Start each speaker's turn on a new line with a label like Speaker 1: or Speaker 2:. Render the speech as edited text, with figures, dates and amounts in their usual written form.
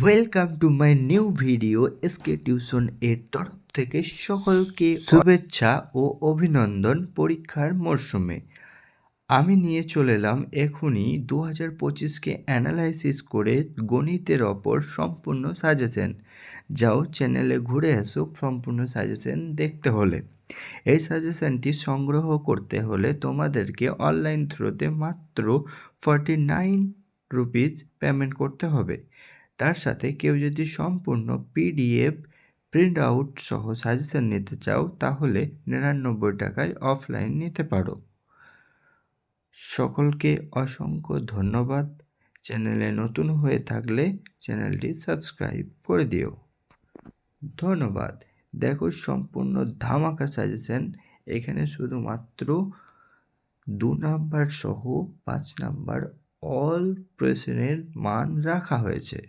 Speaker 1: Welcome to my new video. SK tuition এর তরফ থেকে সকলকে শুভেচ্ছা ও অভিনন্দন পরীক্ষার মরশুমে। আমি নিয়ে চলে এলাম এখনই 2025কে অ্যানালাইসিস করে গণিতের ওপর সম্পূর্ণ সাজেশন। যাও চ্যানেলে ঘুরে এসো সম্পূর্ণ সাজেশন দেখতে হলে। এই সাজেশনটি সংগ্রহ করতে হলে তোমাদেরকে অনলাইন থ্রুতে মাত্র 49 রুপিস পেমেন্ট করতে হবে। তার সাথে কেউ যদি সম্পূর্ণ পিডিএফ প্রিন্ট আউট সহ সাজেশন নিতে চাও তাহলে 99 টাকায় অফলাইন নিতে পারো। সকলকে অসংখ্য ধন্যবাদ। চ্যানেলে নতুন হয়ে থাকলে চ্যানেলটি সাবস্ক্রাইব করে দিও। ধন্যবাদ। দেখো সম্পূর্ণ ধামাকা সাজেশন। এখানে শুধুমাত্র 2 নাম্বার সহ 5 নাম্বার অল প্রশ্নের মান রাখা হয়েছে।